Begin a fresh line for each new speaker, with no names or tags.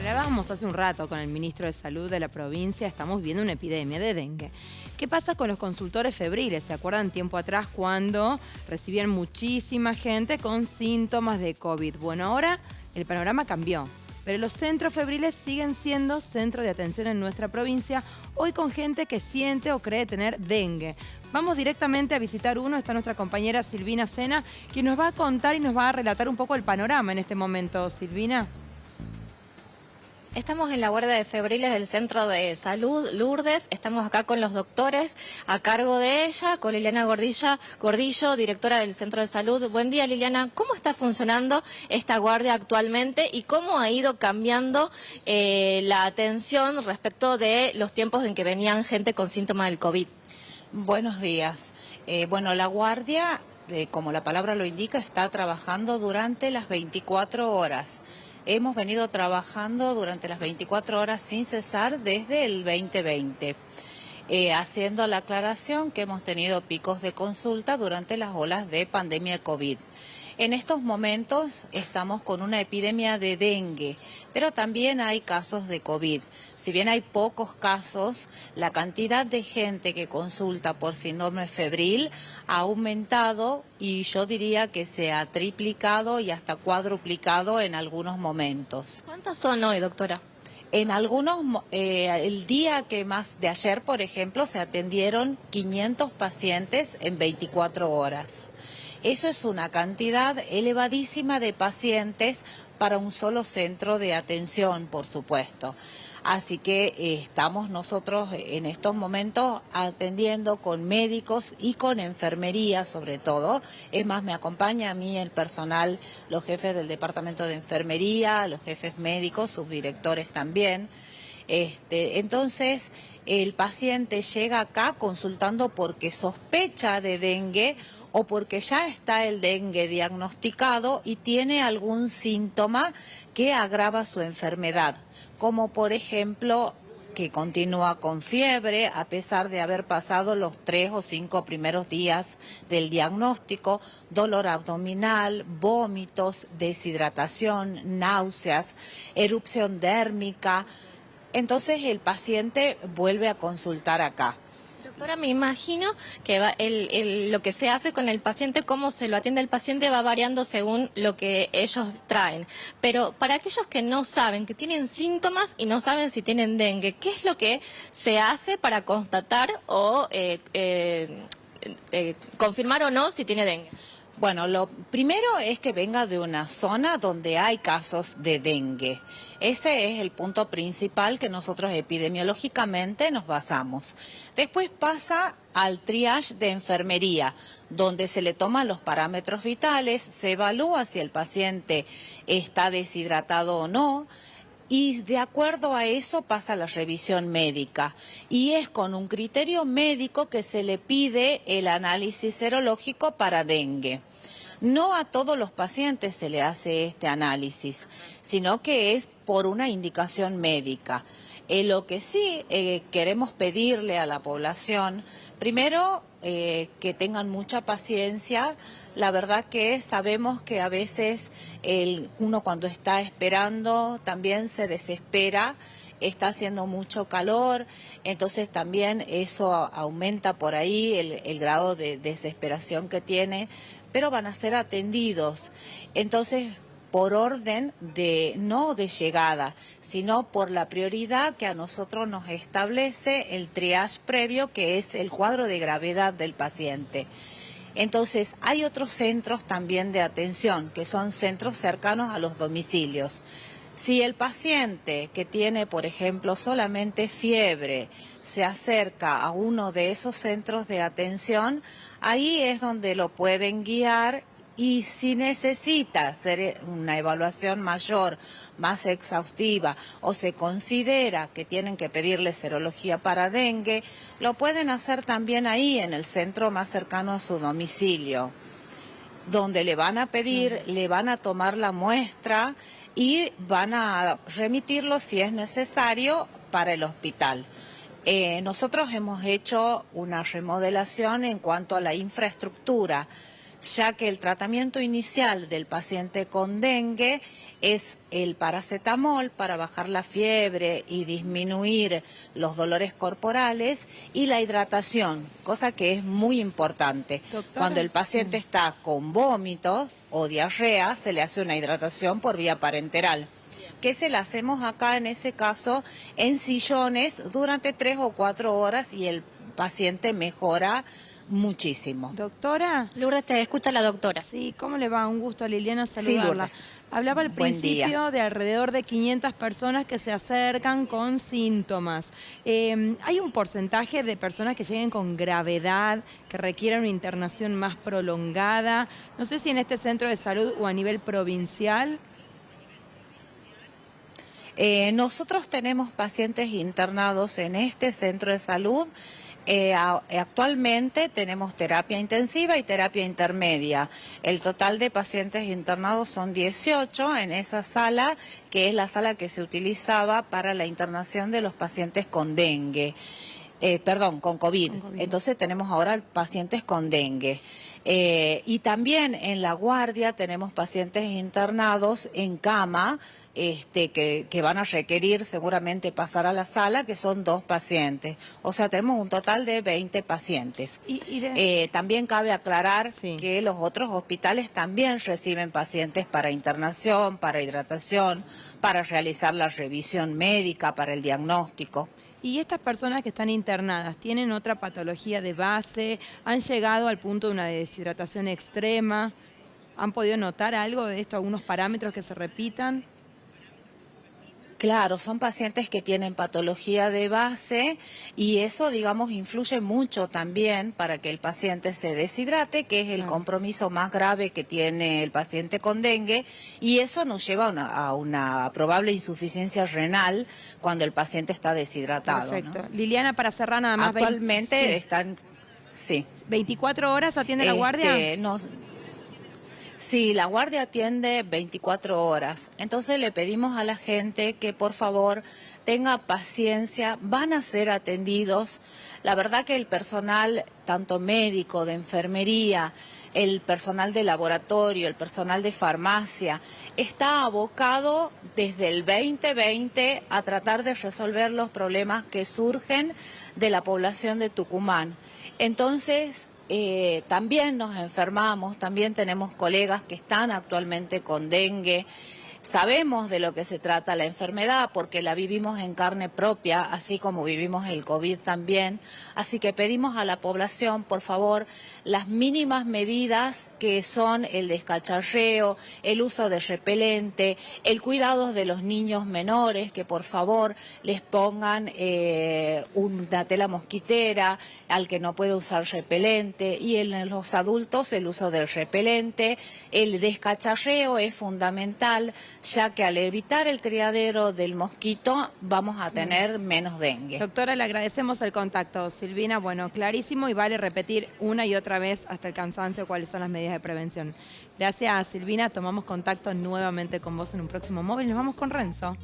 Hablábamos hace un rato con el ministro de Salud de la provincia, estamos viendo una epidemia de dengue. ¿Qué pasa con los consultores febriles? ¿Se acuerdan tiempo atrás cuando recibían muchísima gente con síntomas de COVID? Bueno, ahora el panorama cambió, pero los centros febriles siguen siendo centros de atención en nuestra provincia, hoy con gente que siente o cree tener dengue. Vamos directamente a visitar uno, está nuestra compañera Silvina Sena, quien nos va a contar y nos va a relatar un poco el panorama en este momento. Silvina.
Estamos en la guardia de febriles del Centro de Salud Lourdes, estamos acá con los doctores a cargo de ella, con Liliana Gordillo, directora del Centro de Salud. Buen día, Liliana. ¿Cómo está funcionando esta guardia actualmente y cómo ha ido cambiando la atención respecto de los tiempos en que venían gente con síntomas del COVID?
Buenos días. Bueno, la guardia, como la palabra lo indica, está trabajando durante las 24 horas. Hemos venido trabajando durante las 24 horas sin cesar desde el 2020, haciendo la aclaración que hemos tenido picos de consulta durante las olas de pandemia de COVID. En estos momentos estamos con una epidemia de dengue, pero también hay casos de COVID. Si bien hay pocos casos, la cantidad de gente que consulta por síndrome febril ha aumentado y yo diría que se ha triplicado y hasta cuadruplicado en algunos momentos.
¿Cuántas son hoy, doctora?
En algunos, el día que más de ayer, por ejemplo, se atendieron 500 pacientes en 24 horas. Eso es una cantidad elevadísima de pacientes para un solo centro de atención, por supuesto. Así que estamos nosotros en estos momentos atendiendo con médicos y con enfermería sobre todo. Es más, me acompaña a mí el personal, los jefes del departamento de enfermería, los jefes médicos, subdirectores también. Entonces, el paciente llega acá consultando porque sospecha de dengue o porque ya está el dengue diagnosticado y tiene algún síntoma que agrava su enfermedad, como por ejemplo que continúa con fiebre a pesar de haber pasado los 3 o 5 primeros días del diagnóstico, dolor abdominal, vómitos, deshidratación, náuseas, erupción dérmica. Entonces el paciente vuelve a consultar acá.
Doctora, me imagino que lo que se hace con el paciente, cómo se lo atiende el paciente, va variando según lo que ellos traen. Pero para aquellos que no saben, que tienen síntomas y no saben si tienen dengue, ¿qué es lo que se hace para constatar o confirmar o no si tiene dengue?
Bueno, lo primero es que venga de una zona donde hay casos de dengue. Ese es el punto principal que nosotros epidemiológicamente nos basamos. Después pasa al triage de enfermería, donde se le toman los parámetros vitales, se evalúa si el paciente está deshidratado o no, y de acuerdo a eso pasa la revisión médica y es con un criterio médico que se le pide el análisis serológico para dengue. No a todos los pacientes se le hace este análisis, sino que es por una indicación médica. Lo que sí queremos pedirle a la población, primero que tengan mucha paciencia. La verdad que sabemos que a veces uno cuando está esperando también se desespera, está haciendo mucho calor, entonces también eso aumenta por ahí el grado de desesperación que tiene, pero van a ser atendidos. Entonces, por orden no de llegada, sino por la prioridad que a nosotros nos establece el triage previo, que es el cuadro de gravedad del paciente. Entonces, hay otros centros también de atención, que son centros cercanos a los domicilios. Si el paciente que tiene, por ejemplo, solamente fiebre, se acerca a uno de esos centros de atención, ahí es donde lo pueden guiar. Y si necesita hacer una evaluación mayor, más exhaustiva, o se considera que tienen que pedirle serología para dengue, lo pueden hacer también ahí, en el centro más cercano a su domicilio, donde le van a pedir, le van a tomar la muestra y van a remitirlo, si es necesario, para el hospital. Nosotros hemos hecho una remodelación en cuanto a la infraestructura, ya que el tratamiento inicial del paciente con dengue es el paracetamol para bajar la fiebre y disminuir los dolores corporales y la hidratación, cosa que es muy importante.
Doctora,
Cuando el paciente
sí.
está con vómitos o diarrea, se le hace una hidratación por vía parenteral, que se la hacemos acá en ese caso en sillones durante 3 o 4 horas y el paciente mejora muchísimo.
Doctora.
Lourdes, te escucha la doctora.
Sí, ¿cómo le va? Un gusto, Liliana, saludarla.
Lourdes.
Hablaba al
Buen
principio
día.
de alrededor de 500 personas que se acercan con síntomas. ¿Hay un porcentaje de personas que lleguen con gravedad, que requieran una internación más prolongada? No sé si en este centro de salud o a nivel provincial.
Nosotros tenemos pacientes internados en este centro de salud. Actualmente tenemos terapia intensiva y terapia intermedia. El total de pacientes internados son 18 en esa sala, que es la sala que se utilizaba para la internación de los pacientes con dengue. Con COVID. Entonces tenemos ahora pacientes con dengue. Y también en la guardia tenemos pacientes internados en cama, que van a requerir seguramente pasar a la sala, que son 2 pacientes. O sea, tenemos un total de 20 pacientes. También cabe aclarar que los otros hospitales también reciben pacientes para internación, para hidratación, para realizar la revisión médica, para el diagnóstico.
¿Y estas personas que están internadas tienen otra patología de base? ¿Han llegado al punto de una deshidratación extrema? ¿Han podido notar algo de esto, algunos parámetros que se repitan?
Claro, son pacientes que tienen patología de base y eso, digamos, influye mucho también para que el paciente se deshidrate, que es el compromiso más grave que tiene el paciente con dengue, y eso nos lleva a una probable insuficiencia renal cuando el paciente está deshidratado.
Perfecto.
¿No?
Liliana, para cerrar nada más.
Actualmente están... Sí.
¿24 horas atiende la guardia?
Sí, la guardia atiende 24 horas. Entonces le pedimos a la gente que por favor tenga paciencia, van a ser atendidos. La verdad que el personal, tanto médico, de enfermería, el personal de laboratorio, el personal de farmacia, está abocado desde el 2020 a tratar de resolver los problemas que surgen de la población de Tucumán. Entonces, también nos enfermamos, también tenemos colegas que están actualmente con dengue. Sabemos de lo que se trata la enfermedad porque la vivimos en carne propia, así como vivimos el COVID también. Así que pedimos a la población, por favor, las mínimas medidas que son el descacharreo, el uso de repelente, el cuidado de los niños menores, que por favor les pongan una tela mosquitera al que no puede usar repelente, y en los adultos el uso del repelente. El descacharreo es fundamental, ya que al evitar el criadero del mosquito vamos a tener menos dengue.
Doctora, le agradecemos el contacto. Silvina, bueno, clarísimo, y vale repetir una y otra vez hasta el cansancio cuáles son las medidas de prevención. Gracias, Silvina. Tomamos contacto nuevamente con vos en un próximo móvil. Nos vamos con Renzo.